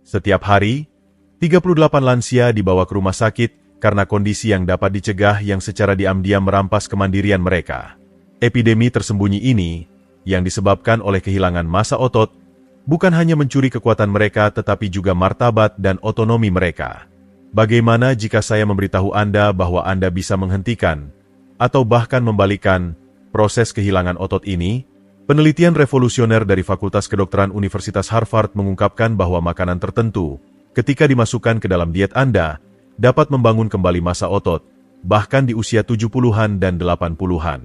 Setiap hari, 38 lansia dibawa ke rumah sakit karena kondisi yang dapat dicegah yang secara diam-diam merampas kemandirian mereka. Epidemi tersembunyi ini, yang disebabkan oleh kehilangan massa otot, bukan hanya mencuri kekuatan mereka tetapi juga martabat dan otonomi mereka. Bagaimana jika saya memberitahu Anda bahwa Anda bisa menghentikan, atau bahkan membalikkan, proses kehilangan otot ini? Penelitian revolusioner dari Fakultas Kedokteran Universitas Harvard mengungkapkan bahwa makanan tertentu, ketika dimasukkan ke dalam diet Anda, dapat membangun kembali massa otot, bahkan di usia 70-an dan 80-an.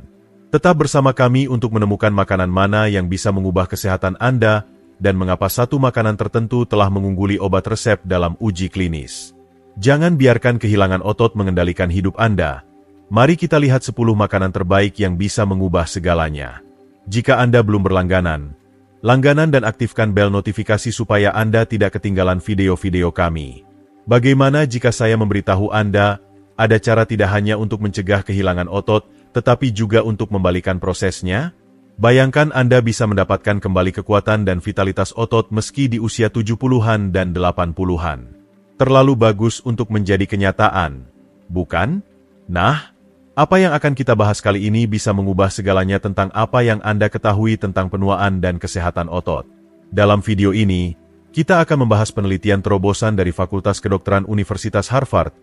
Tetap bersama kami untuk menemukan makanan mana yang bisa mengubah kesehatan Anda, dan mengapa satu makanan tertentu telah mengungguli obat resep dalam uji klinis. Jangan biarkan kehilangan otot mengendalikan hidup Anda. Mari kita lihat 10 makanan terbaik yang bisa mengubah segalanya. Jika Anda belum berlangganan, langganan dan aktifkan bel notifikasi supaya Anda tidak ketinggalan video-video kami. Bagaimana jika saya memberitahu Anda, ada cara tidak hanya untuk mencegah kehilangan otot, tetapi juga untuk membalikan prosesnya? Bayangkan Anda bisa mendapatkan kembali kekuatan dan vitalitas otot meski di usia 70-an dan 80-an. Terlalu bagus untuk menjadi kenyataan, bukan? Nah, apa yang akan kita bahas kali ini bisa mengubah segalanya tentang apa yang Anda ketahui tentang penuaan dan kesehatan otot. Dalam video ini, kita akan membahas penelitian terobosan dari Fakultas Kedokteran Universitas Harvard,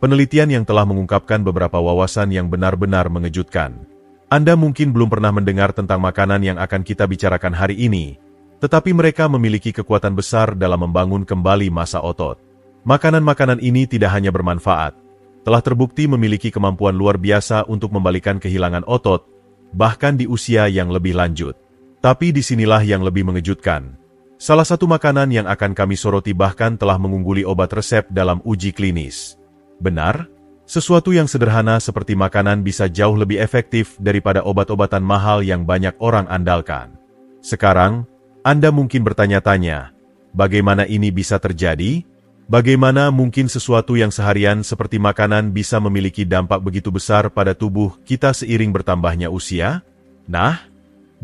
penelitian yang telah mengungkapkan beberapa wawasan yang benar-benar mengejutkan. Anda mungkin belum pernah mendengar tentang makanan yang akan kita bicarakan hari ini, tetapi mereka memiliki kekuatan besar dalam membangun kembali massa otot. Makanan-makanan ini tidak hanya bermanfaat, telah terbukti memiliki kemampuan luar biasa untuk membalikan kehilangan otot, bahkan di usia yang lebih lanjut. Tapi disinilah yang lebih mengejutkan. Salah satu makanan yang akan kami soroti bahkan telah mengungguli obat resep dalam uji klinis. Benar? Sesuatu yang sederhana seperti makanan bisa jauh lebih efektif daripada obat-obatan mahal yang banyak orang andalkan. Sekarang, Anda mungkin bertanya-tanya, bagaimana ini bisa terjadi? Bagaimana mungkin sesuatu yang seharian seperti makanan bisa memiliki dampak begitu besar pada tubuh kita seiring bertambahnya usia? Nah,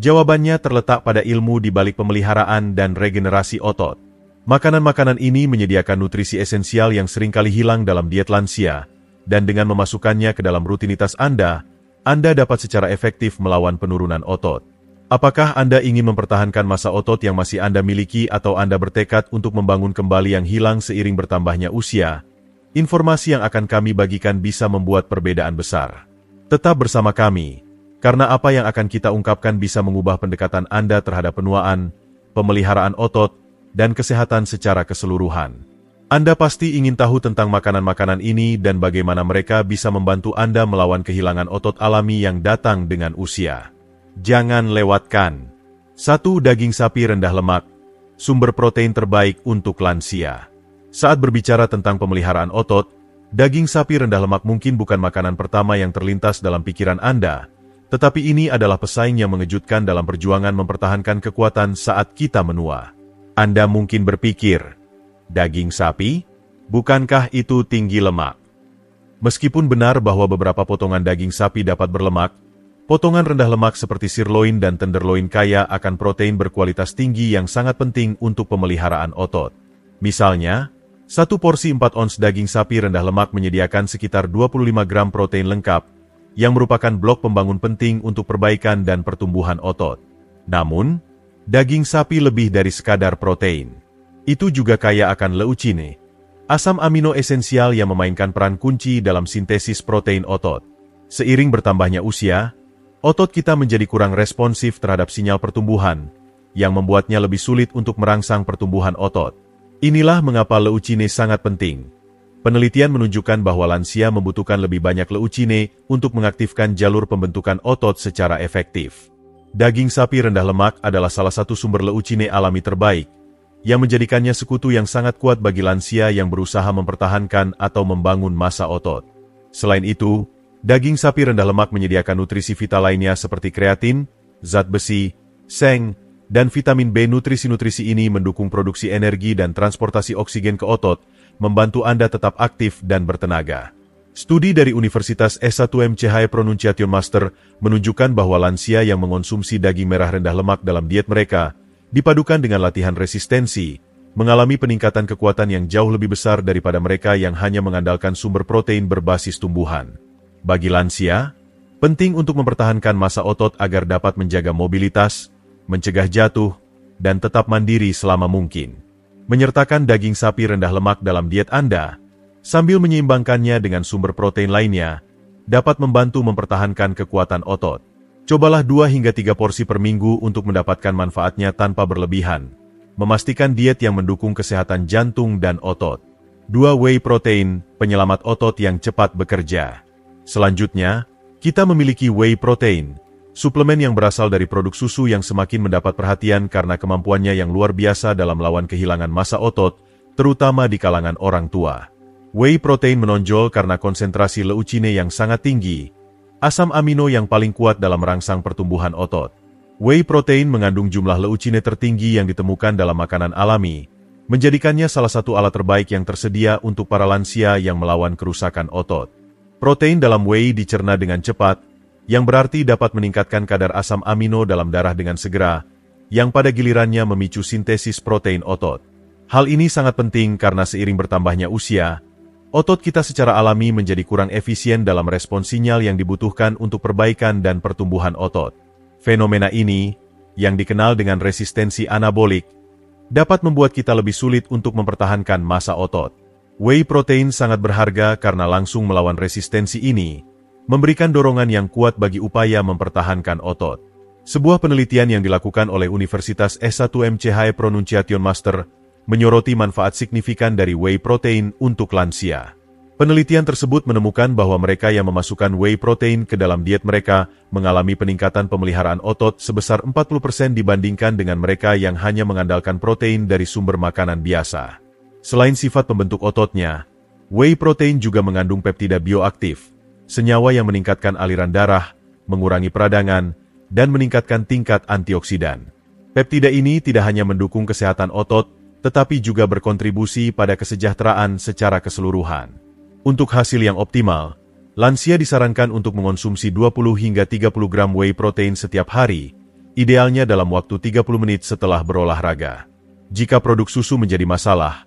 jawabannya terletak pada ilmu di balik pemeliharaan dan regenerasi otot. Makanan-makanan ini menyediakan nutrisi esensial yang seringkali hilang dalam diet lansia, dan dengan memasukkannya ke dalam rutinitas Anda dapat secara efektif melawan penurunan otot. Apakah Anda ingin mempertahankan massa otot yang masih Anda miliki atau Anda bertekad untuk membangun kembali yang hilang seiring bertambahnya usia? Informasi yang akan kami bagikan bisa membuat perbedaan besar. Tetap bersama kami, karena apa yang akan kita ungkapkan bisa mengubah pendekatan Anda terhadap penuaan, pemeliharaan otot, dan kesehatan secara keseluruhan. Anda pasti ingin tahu tentang makanan-makanan ini dan bagaimana mereka bisa membantu Anda melawan kehilangan otot alami yang datang dengan usia. Jangan lewatkan. 1. Daging sapi rendah lemak, sumber protein terbaik untuk lansia. Saat berbicara tentang pemeliharaan otot, daging sapi rendah lemak mungkin bukan makanan pertama yang terlintas dalam pikiran Anda, tetapi ini adalah pesaing yang mengejutkan dalam perjuangan mempertahankan kekuatan saat kita menua. Anda mungkin berpikir, daging sapi? Bukankah itu tinggi lemak? Meskipun benar bahwa beberapa potongan daging sapi dapat berlemak, potongan rendah lemak seperti sirloin dan tenderloin kaya akan protein berkualitas tinggi yang sangat penting untuk pemeliharaan otot. Misalnya, satu porsi 4 ons daging sapi rendah lemak menyediakan sekitar 25 gram protein lengkap, yang merupakan blok pembangun penting untuk perbaikan dan pertumbuhan otot. Namun, daging sapi lebih dari sekadar protein. Itu juga kaya akan leucine, asam amino esensial yang memainkan peran kunci dalam sintesis protein otot. Seiring bertambahnya usia, otot kita menjadi kurang responsif terhadap sinyal pertumbuhan, yang membuatnya lebih sulit untuk merangsang pertumbuhan otot. Inilah mengapa leucine sangat penting. Penelitian menunjukkan bahwa lansia membutuhkan lebih banyak leucine untuk mengaktifkan jalur pembentukan otot secara efektif. Daging sapi rendah lemak adalah salah satu sumber leucine alami terbaik, yang menjadikannya sekutu yang sangat kuat bagi lansia yang berusaha mempertahankan atau membangun massa otot. Selain itu, daging sapi rendah lemak menyediakan nutrisi vital lainnya seperti kreatin, zat besi, seng, dan vitamin B. Nutrisi-nutrisi ini mendukung produksi energi dan transportasi oksigen ke otot, membantu Anda tetap aktif dan bertenaga. Studi dari Universitas S1MCH Pronunciation Master menunjukkan bahwa lansia yang mengonsumsi daging merah rendah lemak dalam diet mereka, dipadukan dengan latihan resistensi, mengalami peningkatan kekuatan yang jauh lebih besar daripada mereka yang hanya mengandalkan sumber protein berbasis tumbuhan. Bagi lansia, penting untuk mempertahankan massa otot agar dapat menjaga mobilitas, mencegah jatuh, dan tetap mandiri selama mungkin. Menyertakan daging sapi rendah lemak dalam diet Anda, sambil menyeimbangkannya dengan sumber protein lainnya, dapat membantu mempertahankan kekuatan otot. Cobalah 2 hingga 3 porsi per minggu untuk mendapatkan manfaatnya tanpa berlebihan. Memastikan diet yang mendukung kesehatan jantung dan otot. 2 whey protein, penyelamat otot yang cepat bekerja. Selanjutnya, kita memiliki whey protein, suplemen yang berasal dari produk susu yang semakin mendapat perhatian karena kemampuannya yang luar biasa dalam melawan kehilangan massa otot, terutama di kalangan orang tua. Whey protein menonjol karena konsentrasi leucine yang sangat tinggi, asam amino yang paling kuat dalam merangsang pertumbuhan otot. Whey protein mengandung jumlah leucine tertinggi yang ditemukan dalam makanan alami, menjadikannya salah satu alat terbaik yang tersedia untuk para lansia yang melawan kerusakan otot. Protein dalam whey dicerna dengan cepat, yang berarti dapat meningkatkan kadar asam amino dalam darah dengan segera, yang pada gilirannya memicu sintesis protein otot. Hal ini sangat penting karena seiring bertambahnya usia, otot kita secara alami menjadi kurang efisien dalam respon sinyal yang dibutuhkan untuk perbaikan dan pertumbuhan otot. Fenomena ini, yang dikenal dengan resistensi anabolik, dapat membuat kita lebih sulit untuk mempertahankan massa otot. Whey protein sangat berharga karena langsung melawan resistensi ini, memberikan dorongan yang kuat bagi upaya mempertahankan otot. Sebuah penelitian yang dilakukan oleh Universitas S1 Pronunciation Master menyoroti manfaat signifikan dari whey protein untuk lansia. Penelitian tersebut menemukan bahwa mereka yang memasukkan whey protein ke dalam diet mereka mengalami peningkatan pemeliharaan otot sebesar 40% dibandingkan dengan mereka yang hanya mengandalkan protein dari sumber makanan biasa. Selain sifat pembentuk ototnya, whey protein juga mengandung peptida bioaktif, senyawa yang meningkatkan aliran darah, mengurangi peradangan, dan meningkatkan tingkat antioksidan. Peptida ini tidak hanya mendukung kesehatan otot, tetapi juga berkontribusi pada kesejahteraan secara keseluruhan. Untuk hasil yang optimal, lansia disarankan untuk mengonsumsi 20 hingga 30 gram whey protein setiap hari, idealnya dalam waktu 30 menit setelah berolahraga. Jika produk susu menjadi masalah,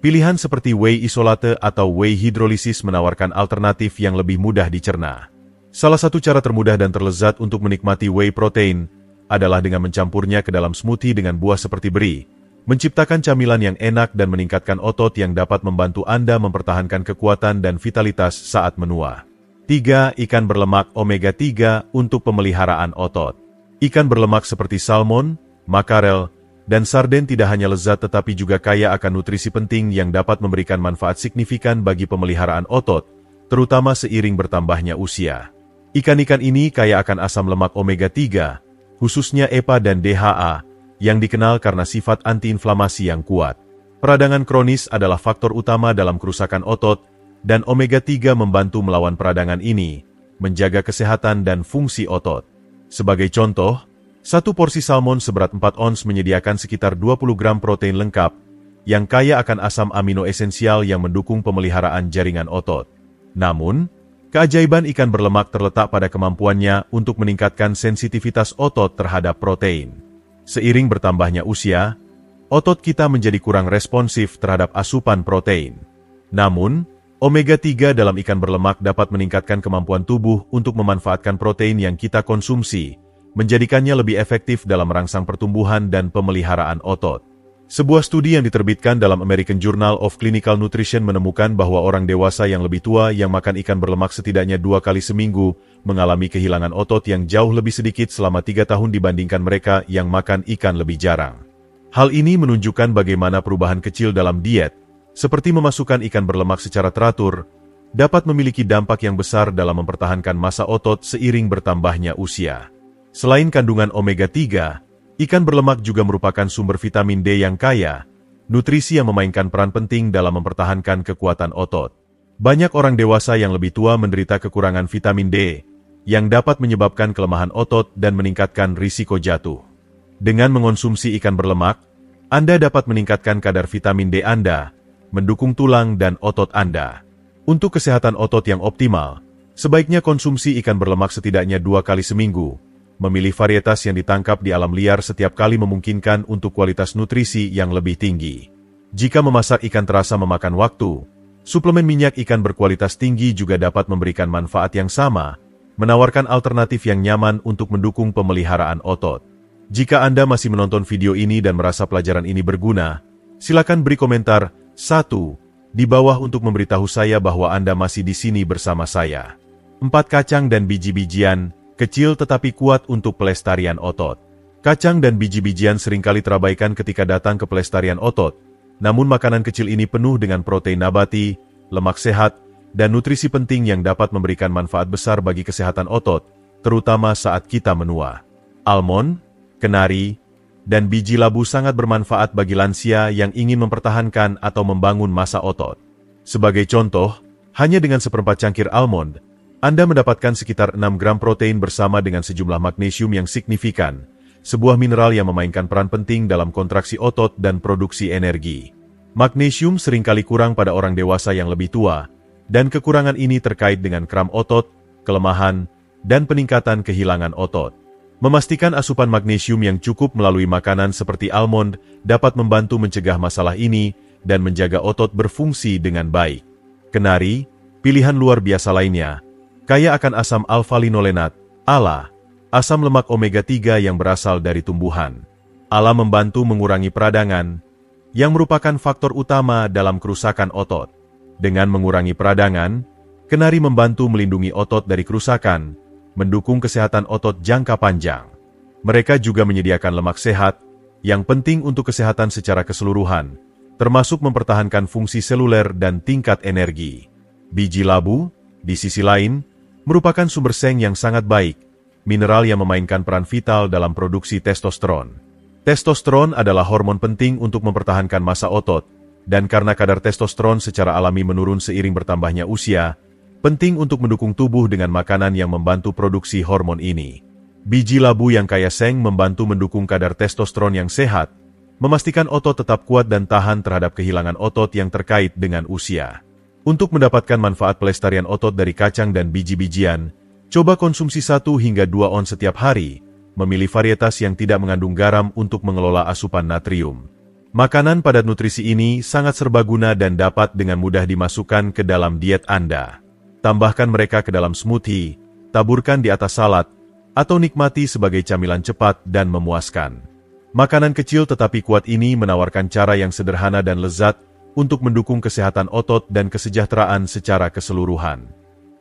pilihan seperti whey isolate atau whey hidrolisis menawarkan alternatif yang lebih mudah dicerna. Salah satu cara termudah dan terlezat untuk menikmati whey protein adalah dengan mencampurnya ke dalam smoothie dengan buah seperti beri, menciptakan camilan yang enak dan meningkatkan otot yang dapat membantu Anda mempertahankan kekuatan dan vitalitas saat menua. 3. Ikan berlemak omega 3 untuk pemeliharaan otot. Ikan berlemak seperti salmon, makarel, dan sarden tidak hanya lezat tetapi juga kaya akan nutrisi penting yang dapat memberikan manfaat signifikan bagi pemeliharaan otot, terutama seiring bertambahnya usia. Ikan-ikan ini kaya akan asam lemak omega 3, khususnya EPA dan DHA, yang dikenal karena sifat antiinflamasi yang kuat. Peradangan kronis adalah faktor utama dalam kerusakan otot, dan omega 3 membantu melawan peradangan ini, menjaga kesehatan dan fungsi otot. Sebagai contoh, 1 porsi salmon seberat 4 ons menyediakan sekitar 20 gram protein lengkap, yang kaya akan asam amino esensial yang mendukung pemeliharaan jaringan otot. Namun, keajaiban ikan berlemak terletak pada kemampuannya untuk meningkatkan sensitivitas otot terhadap protein. Seiring bertambahnya usia, otot kita menjadi kurang responsif terhadap asupan protein. Namun, omega 3 dalam ikan berlemak dapat meningkatkan kemampuan tubuh untuk memanfaatkan protein yang kita konsumsi, menjadikannya lebih efektif dalam merangsang pertumbuhan dan pemeliharaan otot. Sebuah studi yang diterbitkan dalam American Journal of Clinical Nutrition menemukan bahwa orang dewasa yang lebih tua yang makan ikan berlemak setidaknya 2 kali seminggu mengalami kehilangan otot yang jauh lebih sedikit selama 3 tahun dibandingkan mereka yang makan ikan lebih jarang. Hal ini menunjukkan bagaimana perubahan kecil dalam diet, seperti memasukkan ikan berlemak secara teratur, dapat memiliki dampak yang besar dalam mempertahankan massa otot seiring bertambahnya usia. Selain kandungan omega 3, ikan berlemak juga merupakan sumber vitamin D yang kaya, nutrisi yang memainkan peran penting dalam mempertahankan kekuatan otot. Banyak orang dewasa yang lebih tua menderita kekurangan vitamin D, yang dapat menyebabkan kelemahan otot dan meningkatkan risiko jatuh. Dengan mengonsumsi ikan berlemak, Anda dapat meningkatkan kadar vitamin D Anda, mendukung tulang dan otot Anda. Untuk kesehatan otot yang optimal, sebaiknya konsumsi ikan berlemak setidaknya 2 kali seminggu. Memilih varietas yang ditangkap di alam liar setiap kali memungkinkan untuk kualitas nutrisi yang lebih tinggi. Jika memasak ikan terasa memakan waktu, suplemen minyak ikan berkualitas tinggi juga dapat memberikan manfaat yang sama, menawarkan alternatif yang nyaman untuk mendukung pemeliharaan otot. Jika Anda masih menonton video ini dan merasa pelajaran ini berguna, silakan beri komentar 1 di bawah untuk memberitahu saya bahwa Anda masih di sini bersama saya. 4 kacang dan biji-bijian, kecil tetapi kuat untuk pelestarian otot. Kacang dan biji-bijian seringkali terabaikan ketika datang ke pelestarian otot, namun makanan kecil ini penuh dengan protein nabati, lemak sehat, dan nutrisi penting yang dapat memberikan manfaat besar bagi kesehatan otot, terutama saat kita menua. Almond, kenari, dan biji labu sangat bermanfaat bagi lansia yang ingin mempertahankan atau membangun massa otot. Sebagai contoh, hanya dengan seperempat cangkir almond, Anda mendapatkan sekitar 6 gram protein bersama dengan sejumlah magnesium yang signifikan, sebuah mineral yang memainkan peran penting dalam kontraksi otot dan produksi energi. Magnesium seringkali kurang pada orang dewasa yang lebih tua, dan kekurangan ini terkait dengan kram otot, kelemahan, dan peningkatan kehilangan otot. Memastikan asupan magnesium yang cukup melalui makanan seperti almond dapat membantu mencegah masalah ini dan menjaga otot berfungsi dengan baik. Kenari, pilihan luar biasa lainnya, kaya akan asam alfa-linolenat, ALA, asam lemak omega-3 yang berasal dari tumbuhan. ALA membantu mengurangi peradangan, yang merupakan faktor utama dalam kerusakan otot. Dengan mengurangi peradangan, kenari membantu melindungi otot dari kerusakan, mendukung kesehatan otot jangka panjang. Mereka juga menyediakan lemak sehat, yang penting untuk kesehatan secara keseluruhan, termasuk mempertahankan fungsi seluler dan tingkat energi. Biji labu, di sisi lain, merupakan sumber seng yang sangat baik, mineral yang memainkan peran vital dalam produksi testosteron. Testosteron adalah hormon penting untuk mempertahankan massa otot, dan karena kadar testosteron secara alami menurun seiring bertambahnya usia, penting untuk mendukung tubuh dengan makanan yang membantu produksi hormon ini. Biji labu yang kaya seng membantu mendukung kadar testosteron yang sehat, memastikan otot tetap kuat dan tahan terhadap kehilangan otot yang terkait dengan usia. Untuk mendapatkan manfaat pelestarian otot dari kacang dan biji-bijian, coba konsumsi 1 hingga 2 ons setiap hari, memilih varietas yang tidak mengandung garam untuk mengelola asupan natrium. Makanan padat nutrisi ini sangat serbaguna dan dapat dengan mudah dimasukkan ke dalam diet Anda. Tambahkan mereka ke dalam smoothie, taburkan di atas salad, atau nikmati sebagai camilan cepat dan memuaskan. Makanan kecil tetapi kuat ini menawarkan cara yang sederhana dan lezat untuk mendukung kesehatan otot dan kesejahteraan secara keseluruhan.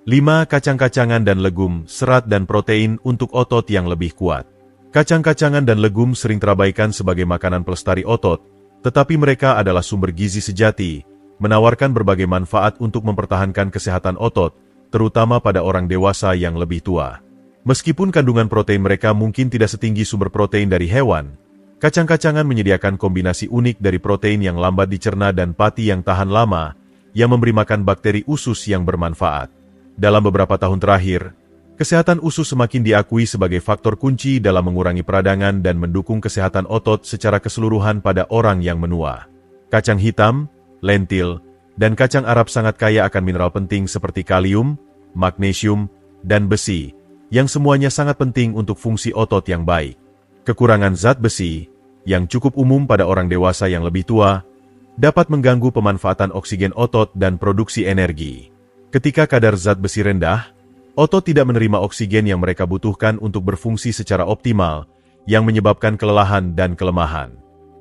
5. Kacang-kacangan dan legum, serat dan protein untuk otot yang lebih kuat. Kacang-kacangan dan legum sering terabaikan sebagai makanan pelestari otot, tetapi mereka adalah sumber gizi sejati, menawarkan berbagai manfaat untuk mempertahankan kesehatan otot, terutama pada orang dewasa yang lebih tua. Meskipun kandungan protein mereka mungkin tidak setinggi sumber protein dari hewan, kacang-kacangan menyediakan kombinasi unik dari protein yang lambat dicerna dan pati yang tahan lama, yang memberi makan bakteri usus yang bermanfaat. Dalam beberapa tahun terakhir, kesehatan usus semakin diakui sebagai faktor kunci dalam mengurangi peradangan dan mendukung kesehatan otot secara keseluruhan pada orang yang menua. Kacang hitam, lentil, dan kacang Arab sangat kaya akan mineral penting seperti kalium, magnesium, dan besi, yang semuanya sangat penting untuk fungsi otot yang baik. Kekurangan zat besi, yang cukup umum pada orang dewasa yang lebih tua, dapat mengganggu pemanfaatan oksigen otot dan produksi energi. Ketika kadar zat besi rendah, otot tidak menerima oksigen yang mereka butuhkan untuk berfungsi secara optimal, yang menyebabkan kelelahan dan kelemahan.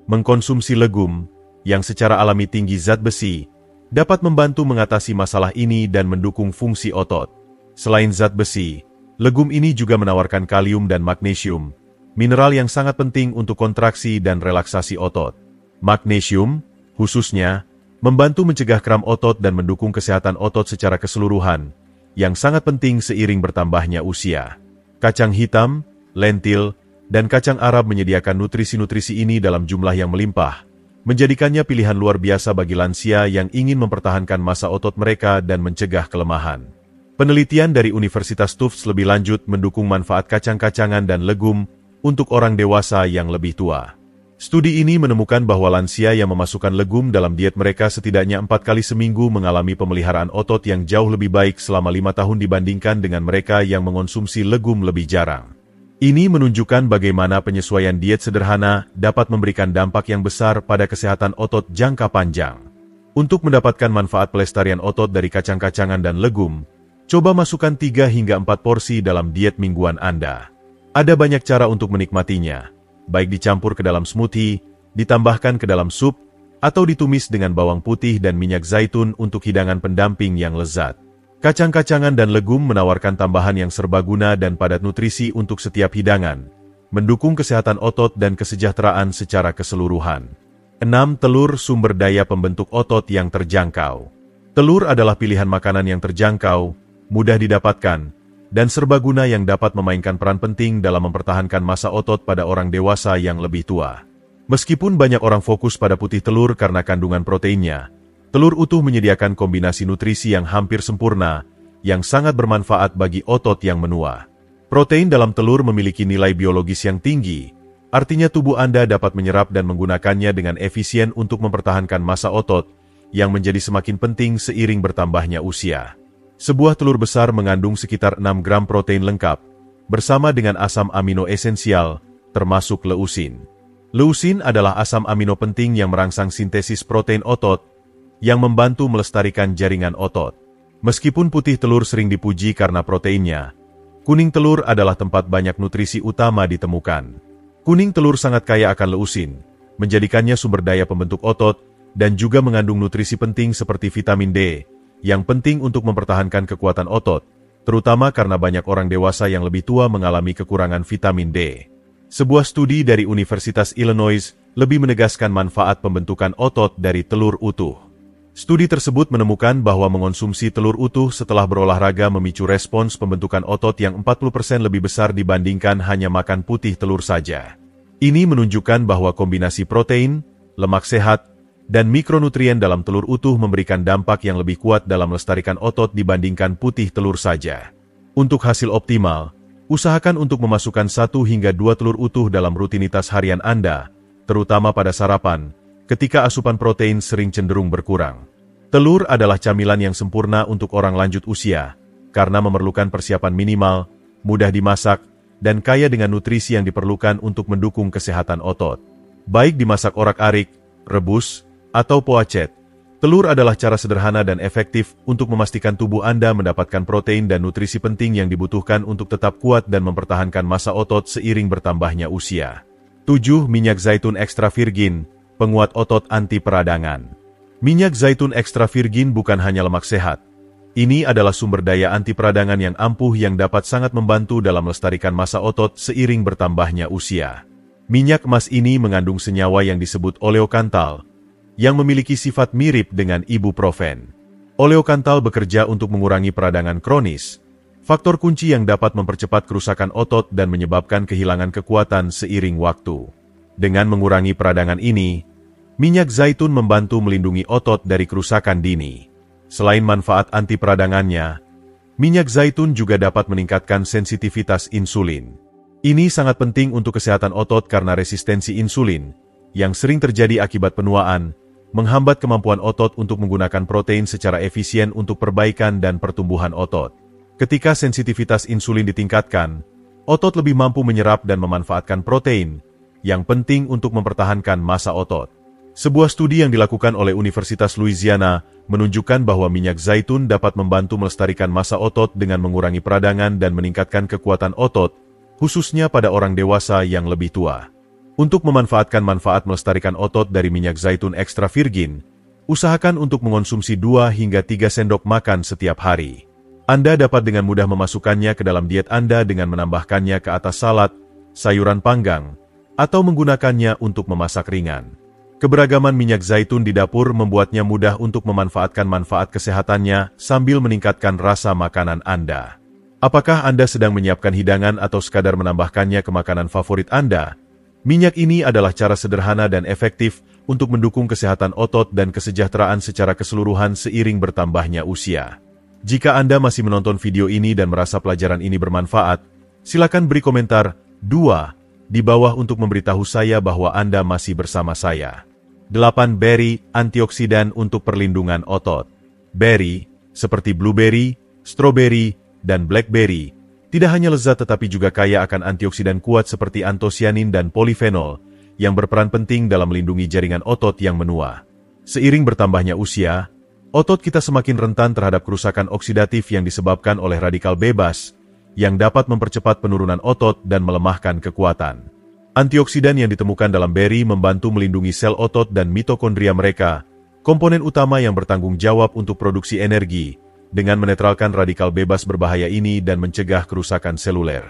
Mengkonsumsi legum, yang secara alami tinggi zat besi, dapat membantu mengatasi masalah ini dan mendukung fungsi otot. Selain zat besi, legum ini juga menawarkan kalium dan magnesium, mineral yang sangat penting untuk kontraksi dan relaksasi otot. Magnesium, khususnya, membantu mencegah kram otot dan mendukung kesehatan otot secara keseluruhan, yang sangat penting seiring bertambahnya usia. Kacang hitam, lentil, dan kacang Arab menyediakan nutrisi-nutrisi ini dalam jumlah yang melimpah, menjadikannya pilihan luar biasa bagi lansia yang ingin mempertahankan massa otot mereka dan mencegah kelemahan. Penelitian dari Universitas Tufts lebih lanjut mendukung manfaat kacang-kacangan dan legum untuk orang dewasa yang lebih tua. Studi ini menemukan bahwa lansia yang memasukkan legum dalam diet mereka setidaknya 4 kali seminggu mengalami pemeliharaan otot yang jauh lebih baik selama 5 tahun dibandingkan dengan mereka yang mengonsumsi legum lebih jarang. Ini menunjukkan bagaimana penyesuaian diet sederhana dapat memberikan dampak yang besar pada kesehatan otot jangka panjang. Untuk mendapatkan manfaat pelestarian otot dari kacang-kacangan dan legum, coba masukkan 3 hingga 4 porsi dalam diet mingguan Anda. Ada banyak cara untuk menikmatinya, baik dicampur ke dalam smoothie, ditambahkan ke dalam sup, atau ditumis dengan bawang putih dan minyak zaitun untuk hidangan pendamping yang lezat. Kacang-kacangan dan legum menawarkan tambahan yang serbaguna dan padat nutrisi untuk setiap hidangan, mendukung kesehatan otot dan kesejahteraan secara keseluruhan. 6. Telur sumber daya pembentuk otot yang terjangkau. Telur adalah pilihan makanan yang terjangkau, mudah didapatkan, dan serbaguna yang dapat memainkan peran penting dalam mempertahankan massa otot pada orang dewasa yang lebih tua. Meskipun banyak orang fokus pada putih telur karena kandungan proteinnya, telur utuh menyediakan kombinasi nutrisi yang hampir sempurna, yang sangat bermanfaat bagi otot yang menua. Protein dalam telur memiliki nilai biologis yang tinggi, artinya tubuh Anda dapat menyerap dan menggunakannya dengan efisien untuk mempertahankan massa otot, yang menjadi semakin penting seiring bertambahnya usia. Sebuah telur besar mengandung sekitar 6 gram protein lengkap, bersama dengan asam amino esensial, termasuk leusin. Leusin adalah asam amino penting yang merangsang sintesis protein otot, yang membantu melestarikan jaringan otot. Meskipun putih telur sering dipuji karena proteinnya, kuning telur adalah tempat banyak nutrisi utama ditemukan. Kuning telur sangat kaya akan leusin, menjadikannya sumber daya pembentuk otot, dan juga mengandung nutrisi penting seperti vitamin D, yang penting untuk mempertahankan kekuatan otot, terutama karena banyak orang dewasa yang lebih tua mengalami kekurangan vitamin D. Sebuah studi dari Universitas Illinois lebih menegaskan manfaat pembentukan otot dari telur utuh. Studi tersebut menemukan bahwa mengonsumsi telur utuh setelah berolahraga memicu respons pembentukan otot yang 40% lebih besar dibandingkan hanya makan putih telur saja. Ini menunjukkan bahwa kombinasi protein, lemak sehat, dan mikronutrien dalam telur utuh memberikan dampak yang lebih kuat dalam melestarikan otot dibandingkan putih telur saja. Untuk hasil optimal, usahakan untuk memasukkan 1 hingga 2 telur utuh dalam rutinitas harian Anda, terutama pada sarapan, ketika asupan protein sering cenderung berkurang. Telur adalah camilan yang sempurna untuk orang lanjut usia, karena memerlukan persiapan minimal, mudah dimasak, dan kaya dengan nutrisi yang diperlukan untuk mendukung kesehatan otot. Baik dimasak orak-arik, rebus, atau poacet, telur adalah cara sederhana dan efektif untuk memastikan tubuh Anda mendapatkan protein dan nutrisi penting yang dibutuhkan untuk tetap kuat dan mempertahankan massa otot seiring bertambahnya usia. 7. Minyak zaitun ekstra virgin, penguat otot anti peradangan. Minyak zaitun ekstra virgin bukan hanya lemak sehat. Ini adalah sumber daya anti peradangan yang ampuh yang dapat sangat membantu dalam melestarikan massa otot seiring bertambahnya usia. Minyak emas ini mengandung senyawa yang disebut oleokantal, yang memiliki sifat mirip dengan ibuprofen. Oleokantal bekerja untuk mengurangi peradangan kronis, faktor kunci yang dapat mempercepat kerusakan otot dan menyebabkan kehilangan kekuatan seiring waktu. Dengan mengurangi peradangan ini, minyak zaitun membantu melindungi otot dari kerusakan dini. Selain manfaat anti peradangannya, minyak zaitun juga dapat meningkatkan sensitivitas insulin. Ini sangat penting untuk kesehatan otot karena resistensi insulin, yang sering terjadi akibat penuaan, menghambat kemampuan otot untuk menggunakan protein secara efisien untuk perbaikan dan pertumbuhan otot. Ketika sensitivitas insulin ditingkatkan, otot lebih mampu menyerap dan memanfaatkan protein, yang penting untuk mempertahankan massa otot. Sebuah studi yang dilakukan oleh Universitas Louisiana menunjukkan bahwa minyak zaitun dapat membantu melestarikan massa otot dengan mengurangi peradangan dan meningkatkan kekuatan otot, khususnya pada orang dewasa yang lebih tua. Untuk memanfaatkan manfaat melestarikan otot dari minyak zaitun ekstra virgin, usahakan untuk mengonsumsi 2 hingga 3 sendok makan setiap hari. Anda dapat dengan mudah memasukkannya ke dalam diet Anda dengan menambahkannya ke atas salad, sayuran panggang, atau menggunakannya untuk memasak ringan. Keberagaman minyak zaitun di dapur membuatnya mudah untuk memanfaatkan manfaat kesehatannya sambil meningkatkan rasa makanan Anda. Apakah Anda sedang menyiapkan hidangan atau sekadar menambahkannya ke makanan favorit Anda? Minyak ini adalah cara sederhana dan efektif untuk mendukung kesehatan otot dan kesejahteraan secara keseluruhan seiring bertambahnya usia. Jika Anda masih menonton video ini dan merasa pelajaran ini bermanfaat, silakan beri komentar 2 di bawah untuk memberitahu saya bahwa Anda masih bersama saya. 8. Berry, antioksidan untuk perlindungan otot. Berry, seperti blueberry, strawberry, dan blackberry, Tidak hanya lezat tetapi juga kaya akan antioksidan kuat seperti antosianin dan polifenol, yang berperan penting dalam melindungi jaringan otot yang menua. Seiring bertambahnya usia, otot kita semakin rentan terhadap kerusakan oksidatif yang disebabkan oleh radikal bebas, yang dapat mempercepat penurunan otot dan melemahkan kekuatan. Antioksidan yang ditemukan dalam beri membantu melindungi sel otot dan mitokondria mereka, komponen utama yang bertanggung jawab untuk produksi energi, dengan menetralkan radikal bebas berbahaya ini dan mencegah kerusakan seluler.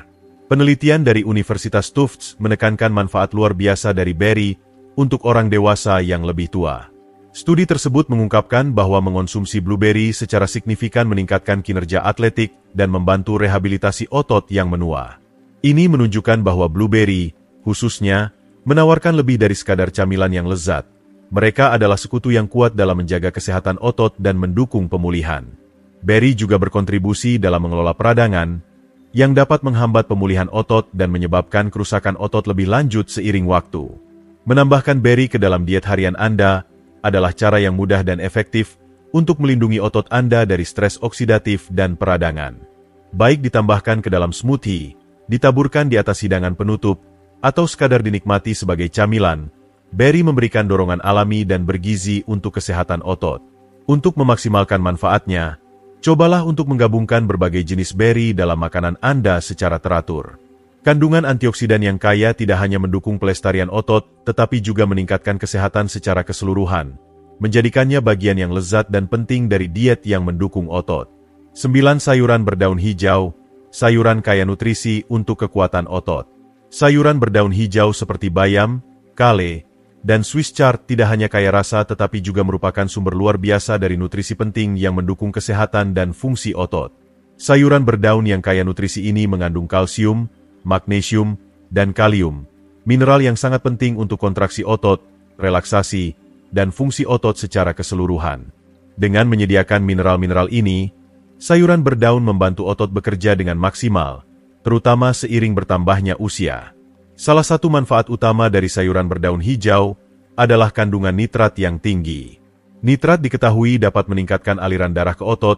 Penelitian dari Universitas Tufts menekankan manfaat luar biasa dari beri untuk orang dewasa yang lebih tua. Studi tersebut mengungkapkan bahwa mengonsumsi blueberry secara signifikan meningkatkan kinerja atletik dan membantu rehabilitasi otot yang menua. Ini menunjukkan bahwa blueberry, khususnya, menawarkan lebih dari sekadar camilan yang lezat. Mereka adalah sekutu yang kuat dalam menjaga kesehatan otot dan mendukung pemulihan. Beri juga berkontribusi dalam mengelola peradangan, yang dapat menghambat pemulihan otot dan menyebabkan kerusakan otot lebih lanjut seiring waktu. Menambahkan beri ke dalam diet harian Anda adalah cara yang mudah dan efektif untuk melindungi otot Anda dari stres oksidatif dan peradangan. Baik ditambahkan ke dalam smoothie, ditaburkan di atas hidangan penutup, atau sekadar dinikmati sebagai camilan, beri memberikan dorongan alami dan bergizi untuk kesehatan otot. Untuk memaksimalkan manfaatnya, cobalah untuk menggabungkan berbagai jenis beri dalam makanan Anda secara teratur. Kandungan antioksidan yang kaya tidak hanya mendukung pelestarian otot, tetapi juga meningkatkan kesehatan secara keseluruhan, menjadikannya bagian yang lezat dan penting dari diet yang mendukung otot. 9 sayuran berdaun hijau, sayuran kaya nutrisi untuk kekuatan otot. Sayuran berdaun hijau seperti bayam, kale, dan Swiss chard tidak hanya kaya rasa tetapi juga merupakan sumber luar biasa dari nutrisi penting yang mendukung kesehatan dan fungsi otot. Sayuran berdaun yang kaya nutrisi ini mengandung kalsium, magnesium, dan kalium, mineral yang sangat penting untuk kontraksi otot, relaksasi, dan fungsi otot secara keseluruhan. Dengan menyediakan mineral-mineral ini, sayuran berdaun membantu otot bekerja dengan maksimal, terutama seiring bertambahnya usia. Salah satu manfaat utama dari sayuran berdaun hijau adalah kandungan nitrat yang tinggi. Nitrat diketahui dapat meningkatkan aliran darah ke otot,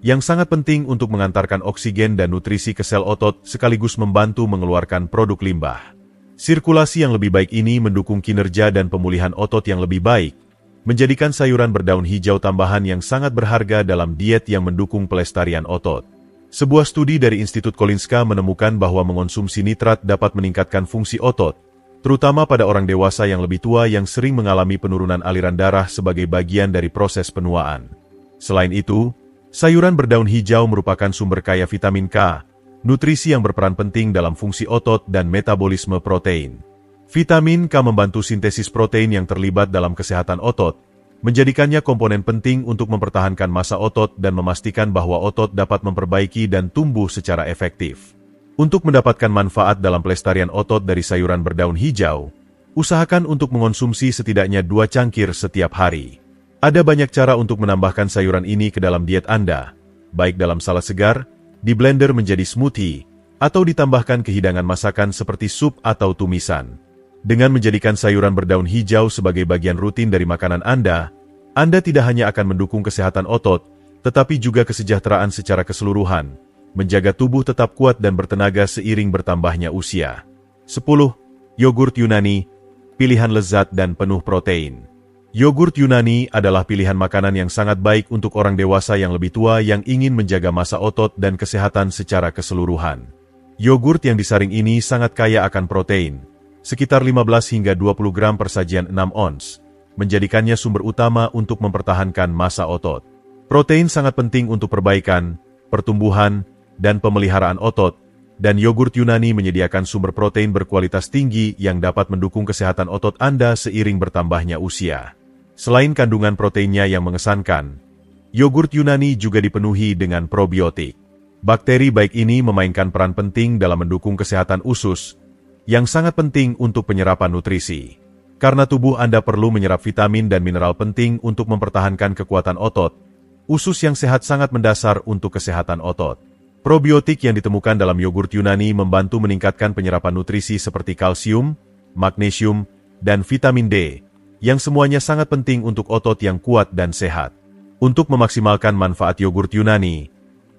yang sangat penting untuk mengantarkan oksigen dan nutrisi ke sel otot sekaligus membantu mengeluarkan produk limbah. Sirkulasi yang lebih baik ini mendukung kinerja dan pemulihan otot yang lebih baik, menjadikan sayuran berdaun hijau tambahan yang sangat berharga dalam diet yang mendukung pelestarian otot. Sebuah studi dari Institut Kolinska menemukan bahwa mengonsumsi nitrat dapat meningkatkan fungsi otot, terutama pada orang dewasa yang lebih tua yang sering mengalami penurunan aliran darah sebagai bagian dari proses penuaan. Selain itu, sayuran berdaun hijau merupakan sumber kaya vitamin K, nutrisi yang berperan penting dalam fungsi otot dan metabolisme protein. Vitamin K membantu sintesis protein yang terlibat dalam kesehatan otot, menjadikannya komponen penting untuk mempertahankan massa otot dan memastikan bahwa otot dapat memperbaiki dan tumbuh secara efektif. Untuk mendapatkan manfaat dalam pelestarian otot dari sayuran berdaun hijau, usahakan untuk mengonsumsi setidaknya 2 cangkir setiap hari. Ada banyak cara untuk menambahkan sayuran ini ke dalam diet Anda, baik dalam salad segar, di blender menjadi smoothie, atau ditambahkan ke hidangan masakan seperti sup atau tumisan. Dengan menjadikan sayuran berdaun hijau sebagai bagian rutin dari makanan Anda tidak hanya akan mendukung kesehatan otot, tetapi juga kesejahteraan secara keseluruhan, menjaga tubuh tetap kuat dan bertenaga seiring bertambahnya usia. 10. Yogurt Yunani, pilihan lezat dan penuh protein. Yogurt Yunani adalah pilihan makanan yang sangat baik untuk orang dewasa yang lebih tua yang ingin menjaga massa otot dan kesehatan secara keseluruhan. Yogurt yang disaring ini sangat kaya akan protein, sekitar 15 hingga 20 gram per sajian 6 ons, menjadikannya sumber utama untuk mempertahankan massa otot. Protein sangat penting untuk perbaikan, pertumbuhan, dan pemeliharaan otot, dan yogurt Yunani menyediakan sumber protein berkualitas tinggi yang dapat mendukung kesehatan otot Anda seiring bertambahnya usia. Selain kandungan proteinnya yang mengesankan, yogurt Yunani juga dipenuhi dengan probiotik. Bakteri baik ini memainkan peran penting dalam mendukung kesehatan usus, yang sangat penting untuk penyerapan nutrisi. Karena tubuh Anda perlu menyerap vitamin dan mineral penting untuk mempertahankan kekuatan otot, usus yang sehat sangat mendasar untuk kesehatan otot. Probiotik yang ditemukan dalam yogurt Yunani membantu meningkatkan penyerapan nutrisi seperti kalsium, magnesium, dan vitamin D, yang semuanya sangat penting untuk otot yang kuat dan sehat. Untuk memaksimalkan manfaat yogurt Yunani,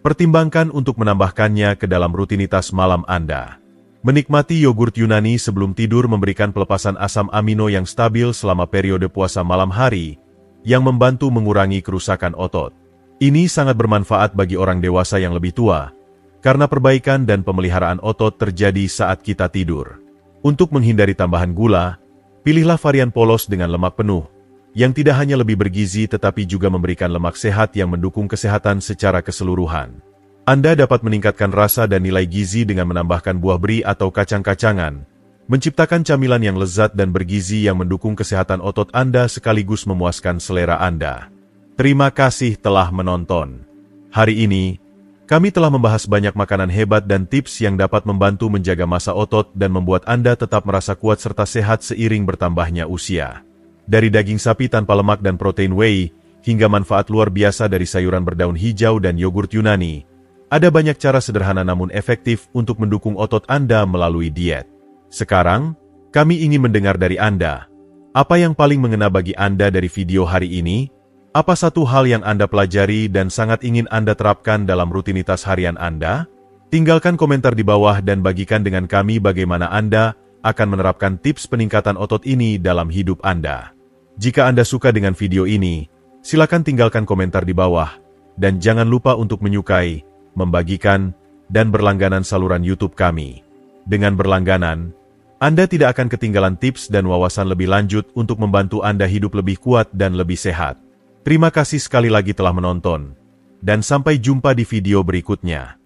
Pertimbangkan untuk menambahkannya ke dalam rutinitas malam Anda. Menikmati yogurt Yunani sebelum tidur memberikan pelepasan asam amino yang stabil selama periode puasa malam hari, yang membantu mengurangi kerusakan otot. Ini sangat bermanfaat bagi orang dewasa yang lebih tua, karena perbaikan dan pemeliharaan otot terjadi saat kita tidur. Untuk menghindari tambahan gula, pilihlah varian polos dengan lemak penuh, yang tidak hanya lebih bergizi tetapi juga memberikan lemak sehat yang mendukung kesehatan secara keseluruhan. Anda dapat meningkatkan rasa dan nilai gizi dengan menambahkan buah beri atau kacang-kacangan, menciptakan camilan yang lezat dan bergizi yang mendukung kesehatan otot Anda sekaligus memuaskan selera Anda. Terima kasih telah menonton. Hari ini, kami telah membahas banyak makanan hebat dan tips yang dapat membantu menjaga massa otot dan membuat Anda tetap merasa kuat serta sehat seiring bertambahnya usia. Dari daging sapi tanpa lemak dan protein whey, hingga manfaat luar biasa dari sayuran berdaun hijau dan yogurt Yunani, ada banyak cara sederhana namun efektif untuk mendukung otot Anda melalui diet. Sekarang, kami ingin mendengar dari Anda. Apa yang paling mengena bagi Anda dari video hari ini? Apa satu hal yang Anda pelajari dan sangat ingin Anda terapkan dalam rutinitas harian Anda? Tinggalkan komentar di bawah dan bagikan dengan kami bagaimana Anda akan menerapkan tips peningkatan otot ini dalam hidup Anda. Jika Anda suka dengan video ini, silakan tinggalkan komentar di bawah, dan jangan lupa untuk menyukai, membagikan, dan berlangganan saluran YouTube kami. Dengan berlangganan, Anda tidak akan ketinggalan tips dan wawasan lebih lanjut untuk membantu Anda hidup lebih kuat dan lebih sehat. Terima kasih sekali lagi telah menonton, dan sampai jumpa di video berikutnya.